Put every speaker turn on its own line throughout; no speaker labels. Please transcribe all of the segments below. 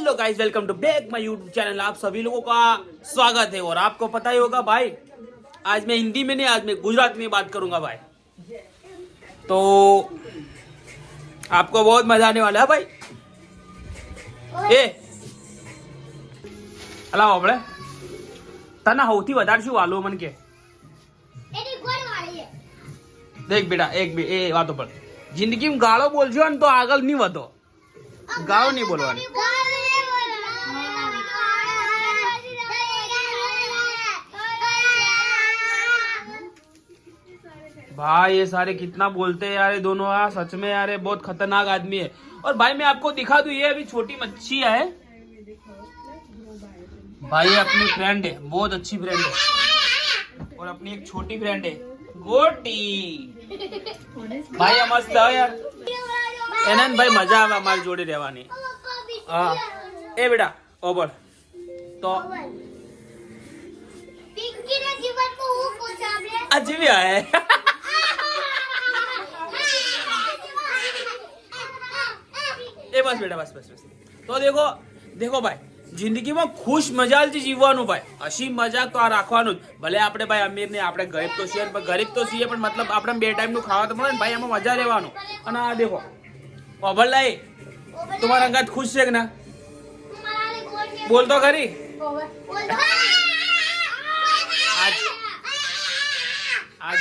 Hello guys, welcome to back my YouTube channel. आप सभी लोगों का स्वागत है। और आपको पता ही होगा भाई, आज मैं हिंदी में नहीं, आज मैं गुजराती में बात करूंगा भाई। तो आपको बहुत मजा आने वाला है भाई। ए अलाव આપણે તને સૌથી વધારે શું વાલો મન કે દેખ બેટા, એક બે એ વાતો પર જિંદગીમાં ગાળો બોલજો ને તો આગળ નહીં વધો। ગાળો નહીં બોલવાની। भाई ये सारे कितना बोलते हैं यार, ये दोनों यार, सच में यार ये बहुत खतरनाक आदमी है। और भाई मैं आपको दिखा दूं, ये अभी छोटी मच्छी है भाई, ये अपनी फ्रेंड है, बहुत अच्छी फ्रेंड है। और अपनी एक छोटी फ्रेंड है गोटी। भाई मस्त है यार, एनन भाई मजा आवे हमारी जोड़े रहवानी। हाँ ए बेटा ओबर तो अजीब है। ए बस बेटा बस बस बस। तो देखो देखो भाई, जिंदगी में खुश मजालથી જીવવાનું ભાઈ, હસી મજાક તો રાખવાનું જ। ભલે આપણે ભાઈ અમીર ને આપણે ગરીબ તો છીએ, પણ ગરીબ તો છીએ, પણ मतलब આપણે બે ટાઈમ નું ખાવા તો મળે ને ભાઈ, એમાં મજા લેવાનું। અને આ દેખો ઓભરલાઈ, તમારા અંગાત ખુશ છે કે ના? બોલ તો ખરી। आज आज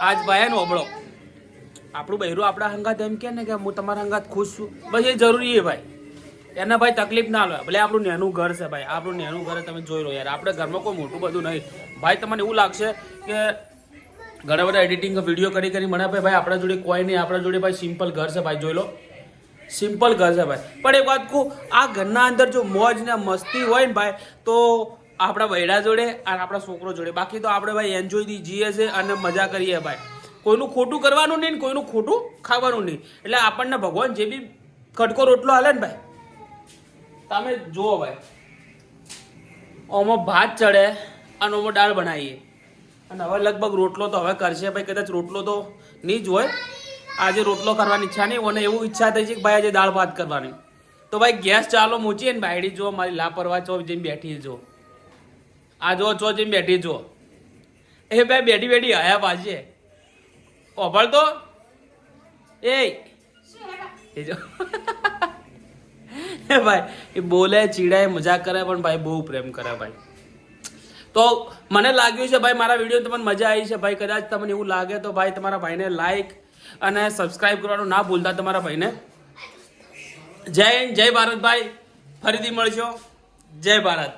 आज भाई नो ओबड़ो આપણું બહેરું આપણા હંગાત એમ કે ને કે હું તમારા હંગાત ખુશ છું, બસ એ જરૂરી છે ભાઈ। એને ભાઈ તકલીફ ના લે, ભલે આપણું નેનું ઘર છે ભાઈ, આપણું નેનું ઘર તમે જોઈ લો યાર, આપણે ઘરમાં કોઈ મોટું બધું નહીં ભાઈ। તમને એવું લાગશે કે ઘણા બધા એડિટિંગ વિડીયો કરી કરી મને ભાઈ આપણા જોડે કોઈ નહીં, આપણા જોડે ભાઈ સિમ્પલ ઘર છે ભાઈ, જોઈ લો સિમ્પલ ઘર છે ભાઈ। પણ એક વાત કહું, આ ઘરના અંદર જો મોજ ને મસ્તી હોય ને ભાઈ, તો આપણા બૈડા જોડે અને આપણા છોકરો જોડે, બાકી તો આપણે ભાઈ એન્જોયથી જીએ છે અને મજા કરીએ ભાઈ। કોઈનું ખોટું કરવાનું નહીં, કોઈનું ખોટું ખાવાનું નહીં। એટલે આપણને ભગવાન જે બી કટકો રોટલો હાલે ને ભાઈ, તમે જુઓ ભાઈ, ઓમાં ભાત ચડે અને ઓમાં દાળ બનાવીએ, અને હવે લગભગ રોટલો તો હવે કરશે ભાઈ, કદાચ રોટલો તો નહીં જ હોય। આજે રોટલો કરવાની ઈચ્છા નહીં, મને એવું ઈચ્છા થઈ છે કે ભાઈ આજે દાળ ભાત કરવાની। તો ભાઈ ગેસ ચાલો મૂચીએ ને બાયડી જો મારી લાપરવાહ ચો જેમ બેઠી જો, આ જો ચો જેમ બેઠી જો, એ ભાઈ બેઠી બેઠી હયા પાછી ઓભળ તો એ જો ભાઈ એ બોલે ચીડાય મજાક કરે, પણ ભાઈ બહુ પ્રેમ કરે ભાઈ। તો મને લાગ્યું છે ભાઈ મારા વિડીયો તમને મજા આવી છે ભાઈ, કદાચ તમને એવું લાગે તો ભાઈ તમારા ભાઈને લાઈક અને સબસ્ક્રાઇબ કરવાનું ના ભૂલતા તમારા ભાઈને। જય હિન્દ, જય ભારત ભાઈ, ફરીથી મળશો, જય ભારત।